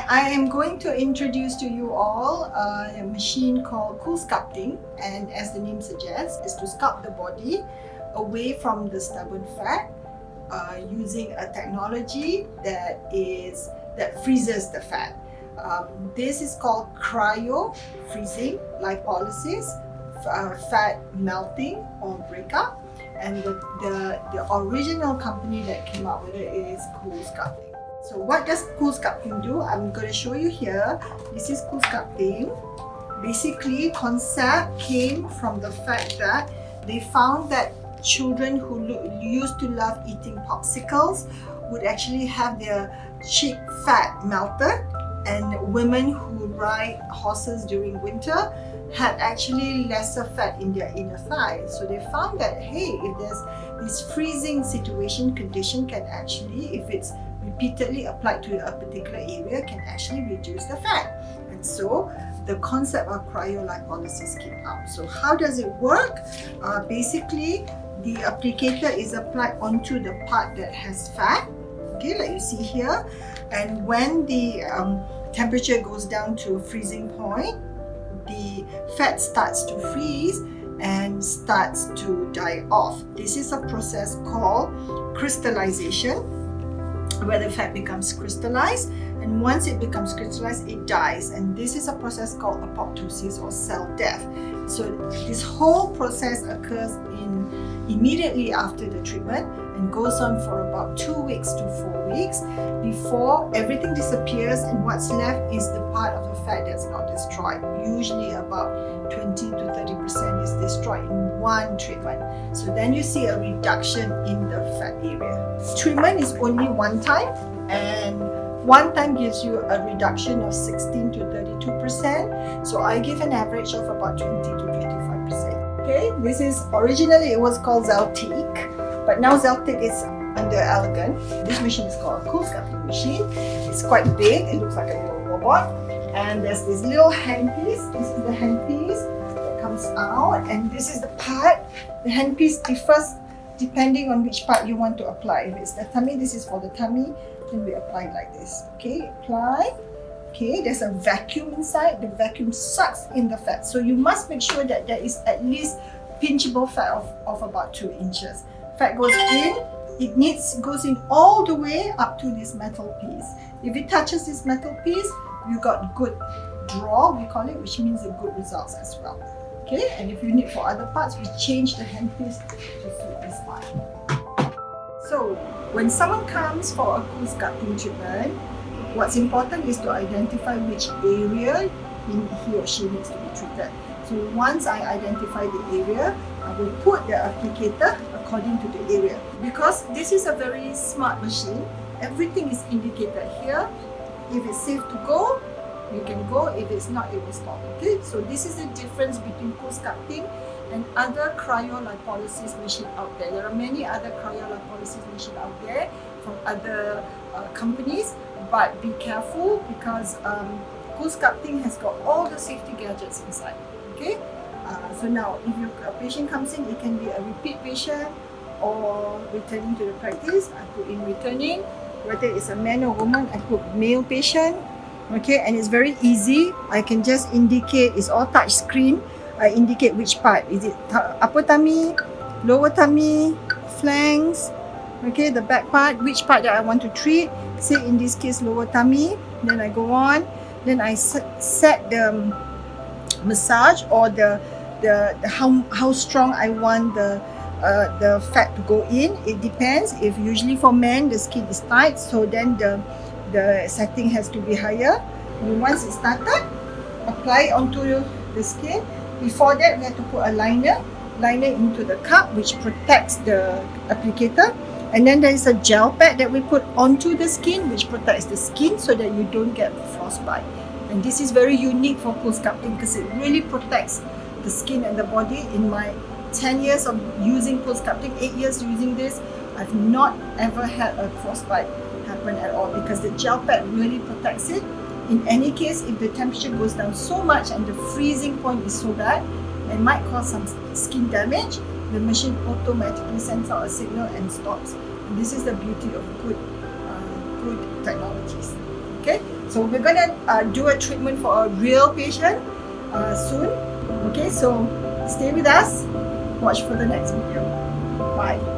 I am going to introduce to you all a machine called Coolsculpting, and as the name suggests, is to sculpt the body away from the stubborn fat using a technology that freezes the fat. This is called cryo freezing, lipolysis, fat melting or breakup, and the original company that came up with it is Coolsculpting. So what does Coolsculpting do? I'm going to show you here. This is Coolsculpting. Basically, concept came from the fact that they found that children who used to love eating popsicles would actually have their cheek fat melted, and women who ride horses during winter had actually lesser fat in their inner thighs. So they found that, hey, if there's this freezing condition can actually, if it's repeatedly applied to a particular area, can actually reduce the fat. And so the concept of cryolipolysis came out. So how does it work? Basically, the applicator is applied onto the part that has fat, okay, like you see here. And when the temperature goes down to a freezing point, the fat starts to freeze and starts to die off. This is a process called crystallization, where the fat becomes crystallized, and once it becomes crystallized, it dies, and this is a process called apoptosis or cell death. So this whole process occurs immediately after the treatment and goes on for about 2 weeks to 4 weeks before everything disappears, and what's left is the part of the fat that's not destroyed. Usually about 20 to 30% is destroyed in one treatment. So then you see a reduction in the fat area. Treatment is only one time, and one time gives you a reduction of 16 to 32%. So I give an average of about 20 to 25%. Okay, this is originally it was called Zeltic, but now Zeltic is under Elegant. This machine is called a Coolsculpting machine. It's quite big, it looks like a little robot, and there's this little handpiece. This is the handpiece that comes out, and this is the part. The handpiece differs depending on which part you want to apply. If it's the tummy, this is for the tummy, then we apply like this. Okay, apply. Okay, there's a vacuum inside. The vacuum sucks in the fat. So you must make sure that there is at least pinchable fat of about 2 inches. Fat goes in, goes in all the way up to this metal piece. If it touches this metal piece, you got good draw, we call it, which means the good results as well. Okay, and if you need for other parts, we change the handpiece to suit this part. So when someone comes for a Coolsculpting treatment, what's important is to identify which area he or she needs to be treated. So once I identify the area, I will put the applicator according to the area. Because this is a very smart machine, everything is indicated here. If it's safe to go, you can go. If it's not, it will stop. Okay, so this is the difference between Coolsculpting and other cryolipolysis machine out there. There are many other cryolipolysis machine out there from other companies, but be careful because Coolsculpting has got all the safety gadgets inside. Okay, so now if a patient comes in, it can be a repeat patient or returning to the practice. I put in returning, whether it's a man or woman, I put male patient. Okay, and it's very easy. I can just indicate, it's all touch screen. I indicate which part. Is it upper tummy, lower tummy, flanks, okay, the back part, which part that I want to treat. Say in this case lower tummy, then I go on, then I set the massage or the how strong I want the fat to go in. It depends. If usually for men the skin is tight, so then the setting has to be higher. And once it started, apply onto the skin. Before that, we have to put a liner into the cup, which protects the applicator. And then there is a gel pad that we put onto the skin, which protects the skin so that you don't get frostbite. And this is very unique for Coolsculpting because it really protects the skin and the body. In my 10 years of using Coolsculpting, 8 years using this, I've not ever had a frostbite happen at all because the gel pad really protects it. In any case, if the temperature goes down so much and the freezing point is so bad, it might cause some skin damage. The machine automatically sends out a signal and stops. And this is the beauty of good technologies. Okay, so So we're gonna do a treatment for a real patient soon. Okay, so stay with us. Watch for the next video. Bye.